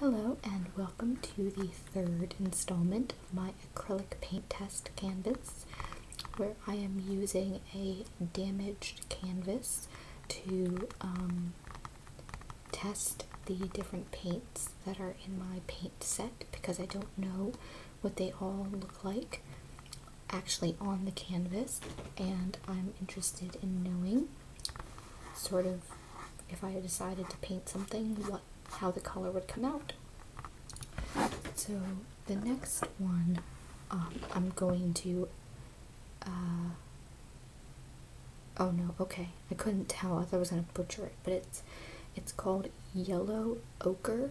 Hello and welcome to the third installment of my acrylic paint test canvas, where I am using a damaged canvas to test the different paints that are in my paint set, because I don't know what they all look like actually on the canvas, and I'm interested in knowing sort of if I decided to paint something, how the color would come out. So the next one, I'm going to, oh no, okay, I couldn't tell, I thought I was going to butcher it, but it's called Yellow Ochre,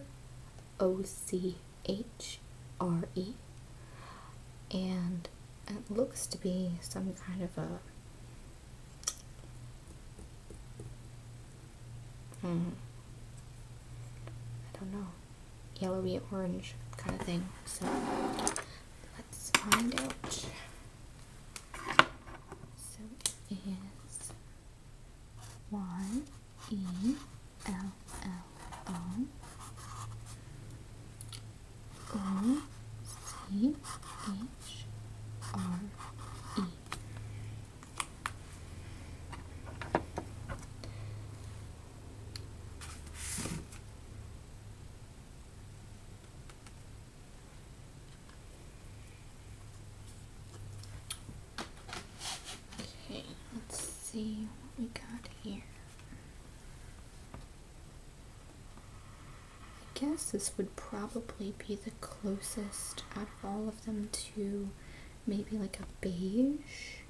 Ochre, and it looks to be some kind of a, I don't know, yellowy orange kind of thing. So let's find out. So it is YELLOOCHRE. Okay, let's see what we got here. I guess this would probably be the closest out of all of them to maybe like a beige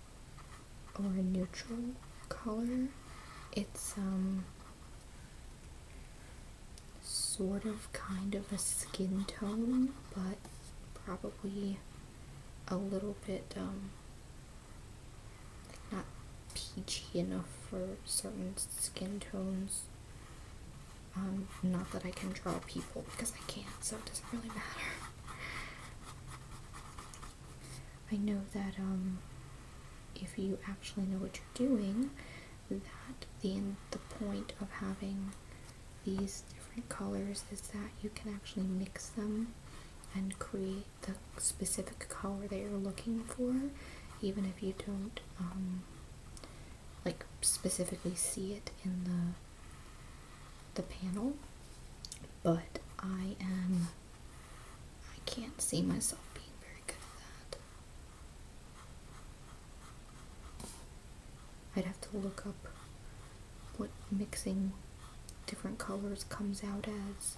or a neutral color. It's sort of kind of a skin tone, but probably a little bit not peachy enough for certain skin tones. Not that I can draw people, because I can't, so it doesn't really matter. I know that if you actually know what you're doing, that the point of having these different colors is that you can actually mix them and create the specific color that you're looking for, even if you don't like specifically see it in the panel. But I can't see myself being very good at that. I'd have to look up what mixing different colors comes out as.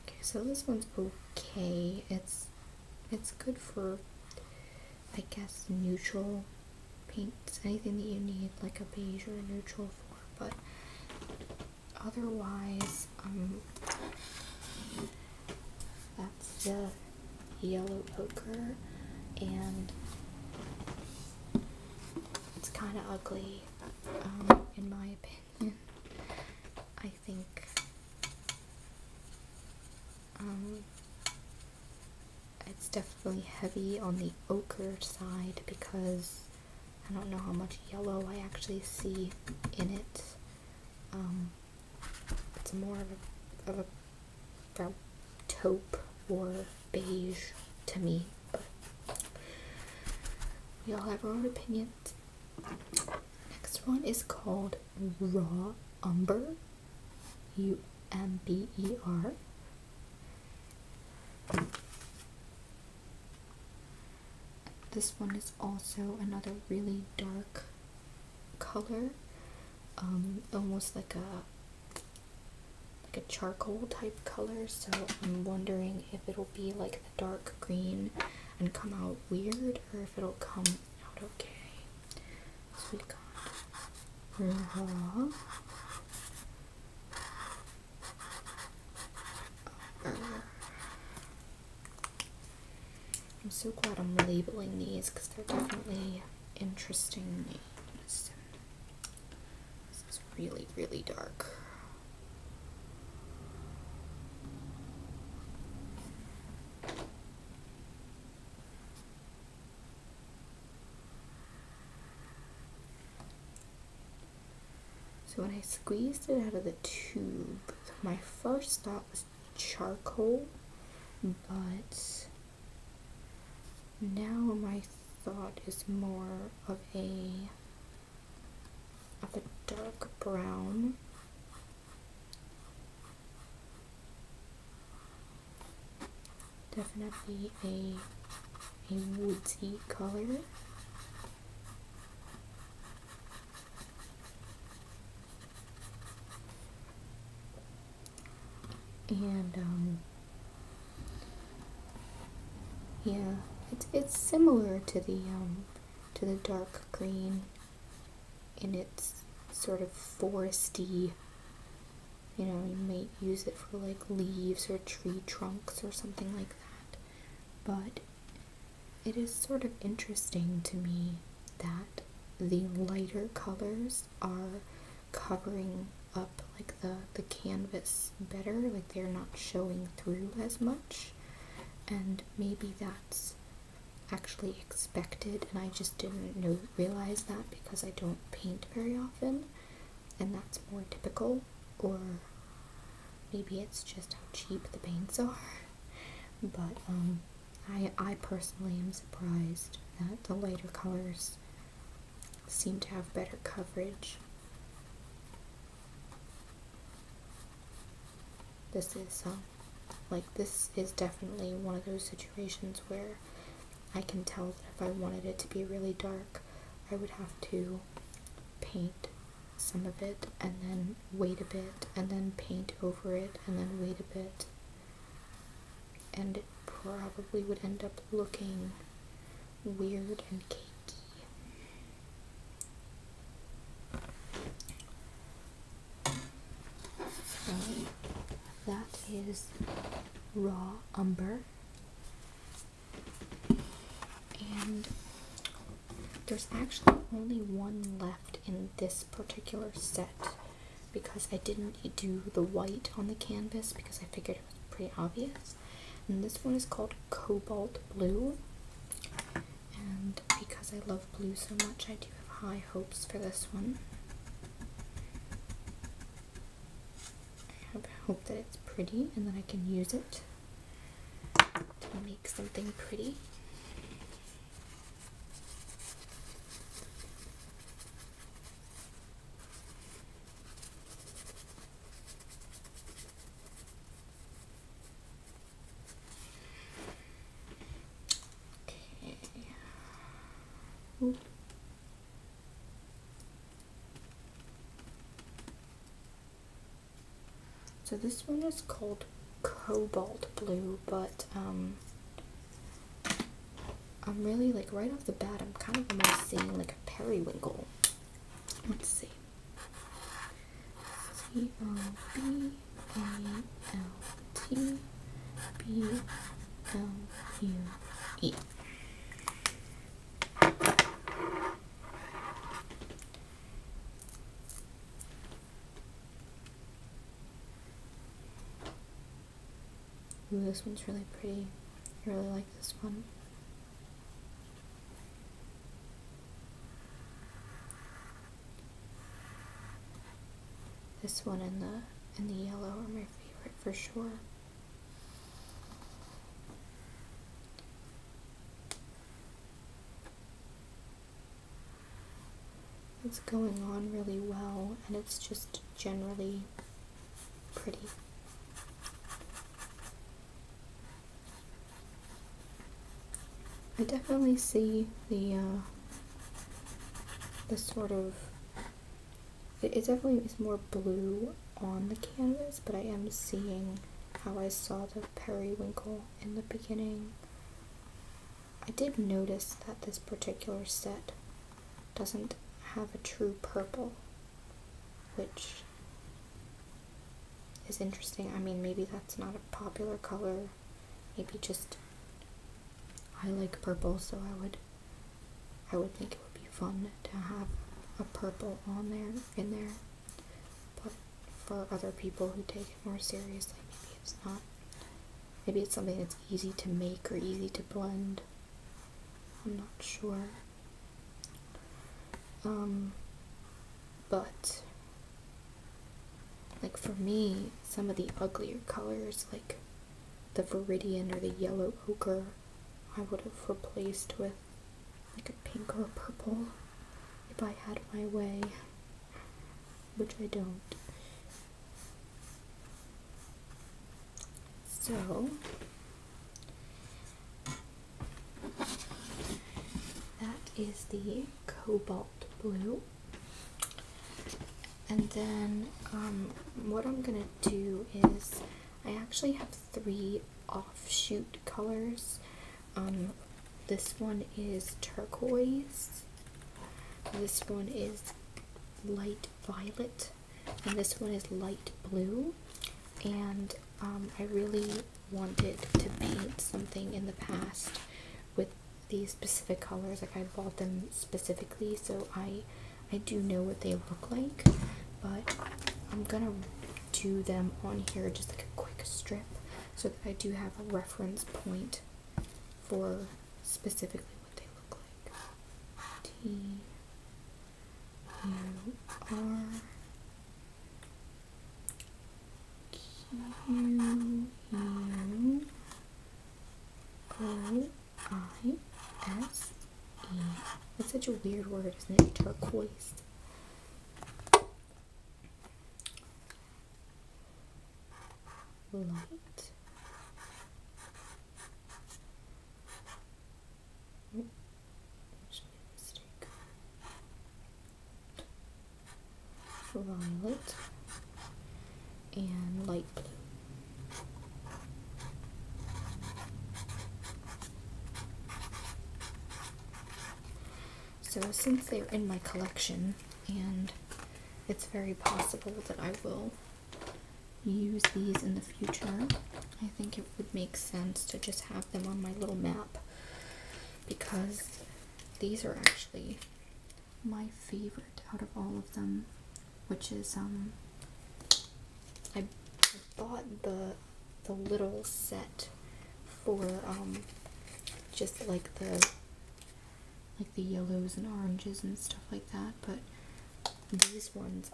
Okay, so this one's okay. It's good for, I guess, neutral paints, anything that you need like a beige or a neutral for, but otherwise, that's the yellow ochre, and it's kind of ugly, in my opinion. I think it's definitely heavy on the ochre side, because I don't know how much yellow I actually see in it. It's more of a taupe or beige to me, but we all have our own opinions. Next one is called Raw Umber, UMBER. This one is also another really dark color, almost like a charcoal type color, so I'm wondering if it'll be like the dark green and come out weird, or if it'll come out okay. So we got Raw Umber. I'm so glad I'm labeling these, because they're definitely interesting names. This is really, really dark. So when I squeezed it out of the tube, my first thought was charcoal, but now my thought is more of a dark brown. Definitely a woodsy color. And yeah, it's similar to the dark green in its sort of foresty. You know, you may use it for like leaves or tree trunks or something like that. But it is sort of interesting to me that the lighter colors are covering up like the canvas better, like they're not showing through as much, and maybe that's actually expected and I just didn't realize that because I don't paint very often, and that's more typical, or maybe it's just how cheap the paints are. But I personally am surprised that the lighter colors seem to have better coverage. This is definitely one of those situations where I can tell that if I wanted it to be really dark, I would have to paint some of it and then wait a bit and then paint over it and then wait a bit, and it probably would end up looking weird and cakey. So that is raw umber, and there's actually only one left in this particular set because I didn't do the white on the canvas because I figured it was pretty obvious. And this one is called Cobalt Blue, and because I love blue so much, I do have high hopes for this one. I hope that it's pretty and that I can use it to make something pretty. Ooh. So this one is called Cobalt Blue, but I'm really, like, right off the bat, I'm kind of almost seeing like a periwinkle. Let's see. C-O-B-A-L-T-B-L-U-E. Ooh, this one's really pretty. I really like this one. This one and the yellow are my favorite for sure. It's going on really well, and it's just generally pretty. I definitely see the sort of, it definitely is more blue on the canvas, but I am seeing how I saw the periwinkle in the beginning. I did notice that this particular set doesn't have a true purple, which is interesting. I mean, maybe that's not a popular color, maybe just I like purple, so I would think it would be fun to have a purple on there, in there, but for other people who take it more seriously, maybe it's not. Maybe it's something that's easy to make or easy to blend. I'm not sure. But like for me, some of the uglier colors, like the Viridian or the yellow ochre, I would have replaced with like a pink or a purple if I had my way, which I don't. So that is the cobalt blue. And then what I'm gonna do is I actually have 3 offshoot colors. This one is turquoise, this one is light violet, and this one is light blue. And I really wanted to paint something in the past with these specific colors. Like I bought them specifically, so I do know what they look like, but I'm gonna do them on here just like a quick strip so that I do have a reference point for specifically what they look like. Turquoise. It's such a weird word, isn't it? Turquoise. Light. Oh, just made a mistake. Violet and light blue. So since they're in my collection, and it's very possible that I will use these in the future, I think it would make sense to just have them on my little map, because these are actually my favorite out of all of them, which is I bought the little set for just like the yellows and oranges and stuff like that, but these ones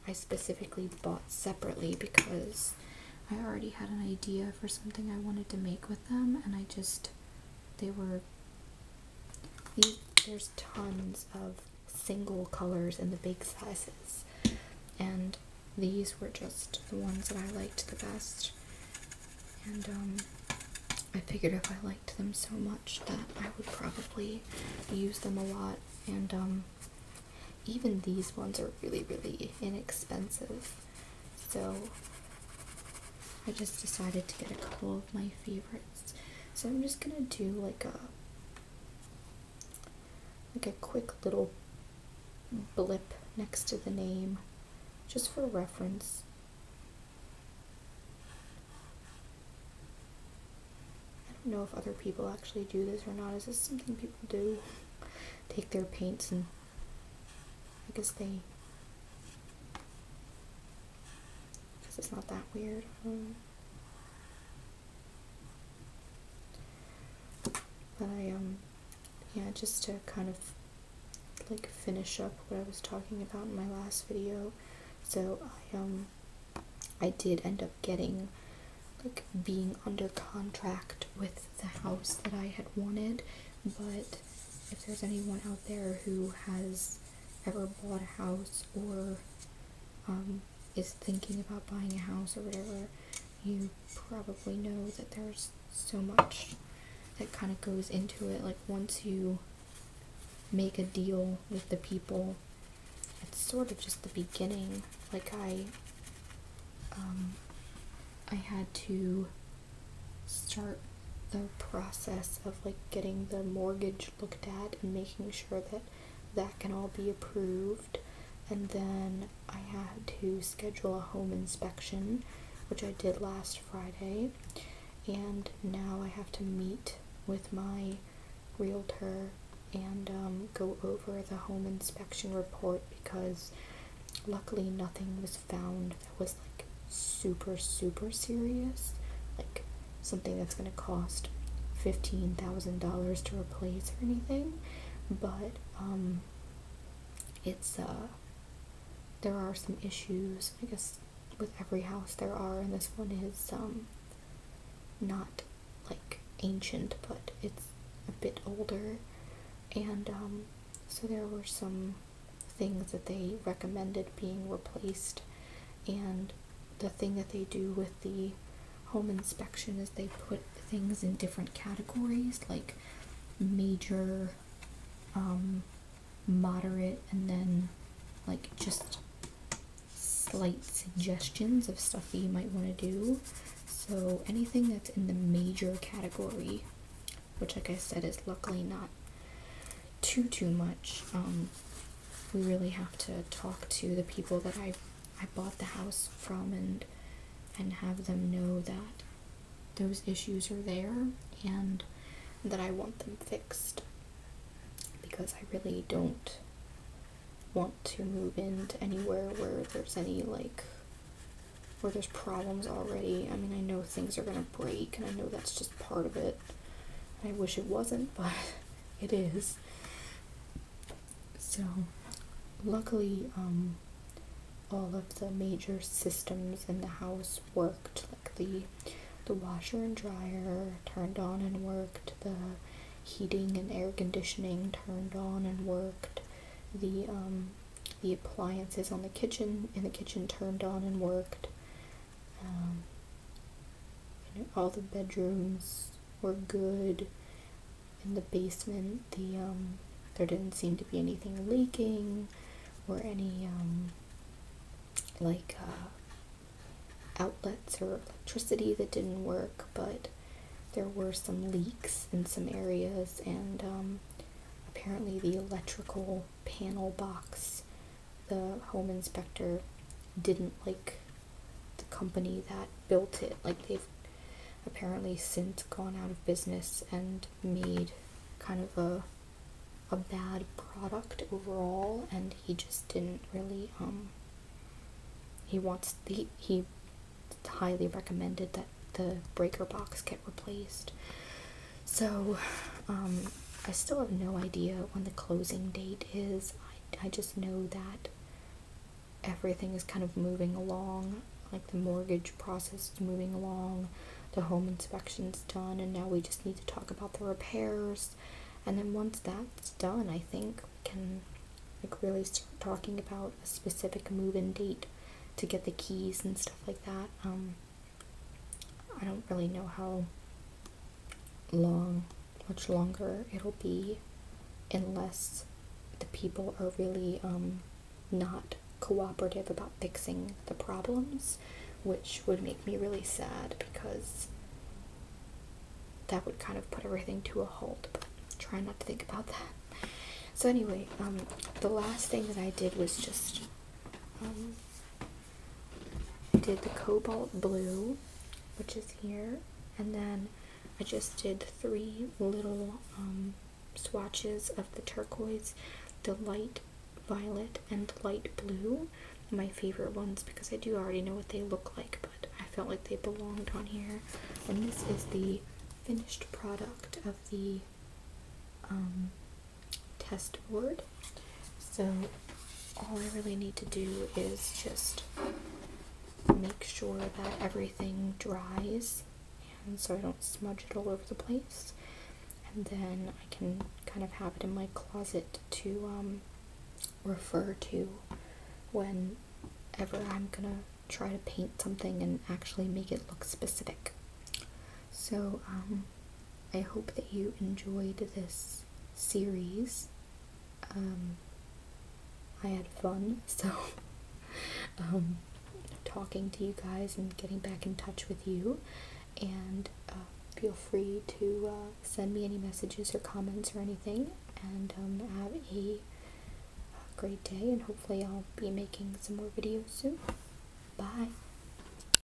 I specifically bought separately because I already had an idea for something I wanted to make with them, and there's tons of single colors in the big sizes, and these were just the ones that I liked the best. And I figured if I liked them so much that I would probably use them a lot. And even these ones are really, really inexpensive, so I just decided to get a couple of my favorites. So I'm just gonna do like a quick little blip next to the name, just for reference. I don't know if other people actually do this or not. Is this something people do? Take their paints and I guess because it's not that weird. But yeah, just to kind of like finish up what I was talking about in my last video. So I did end up getting, like, being under contract with the house that I had wanted, but if there's anyone out there who has ever bought a house or is thinking about buying a house or whatever, you probably know that there's so much that kind of goes into it. Like, once you make a deal with the people, it's sort of just the beginning. Like, I had to start the process of like getting the mortgage looked at and making sure that that can all be approved, and then I had to schedule a home inspection, which I did last Friday, and now I have to meet with my realtor and go over the home inspection report, because luckily nothing was found that was like super serious, like something that's gonna cost $15,000 to replace or anything, but it's there are some issues, I guess with every house there are, and this one is not like ancient, but it's a bit older, and so there were some things that they recommended being replaced. And the thing that they do with the home inspection is they put things in different categories, like major, moderate, and then like just slight suggestions of stuff that you might want to do. So anything that's in the major category, which like I said is luckily not too much, we really have to talk to the people that I bought the house from and have them know that those issues are there and that I want them fixed, because I really don't want to move into anywhere where there's any where there's problems already. I mean, I know things are gonna break, and I know that's just part of it. I wish it wasn't, but it is. So luckily, all of the major systems in the house worked, like the washer and dryer turned on and worked, the heating and air conditioning turned on and worked, the appliances in the kitchen turned on and worked. All the bedrooms were good. In the basement, there didn't seem to be anything leaking or any outlets or electricity that didn't work, but there were some leaks in some areas, and apparently the electrical panel box, the home inspector didn't like the company that built it. Like, they've apparently since gone out of business and made kind of a bad product overall, and he just didn't really he highly recommended that the breaker box get replaced. So I still have no idea when the closing date is. I just know that everything is kind of moving along, like the mortgage process is moving along, the home inspection's done, and now we just need to talk about the repairs. And then once that's done, I think we can like really start talking about a specific move-in date to get the keys and stuff like that. I don't really know how much longer it'll be, unless the people are really not cooperative about fixing the problems, which would make me really sad, because that would kind of put everything to a halt, but try not to think about that. So anyway, the last thing that I did was just did the cobalt blue, which is here, and then I just did 3 little swatches of the turquoise, the light violet, and the light blue. My favorite ones, because I do already know what they look like, but I felt like they belonged on here. And this is the finished product of the test board. So all I really need to do is just make sure that everything dries, and so I don't smudge it all over the place, and then I can kind of have it in my closet to refer to whenever I'm gonna try to paint something and actually make it look specific. So I hope that you enjoyed this series. I had fun, so talking to you guys and getting back in touch with you, and feel free to send me any messages or comments or anything, and have a great day, and hopefully I'll be making some more videos soon. Bye!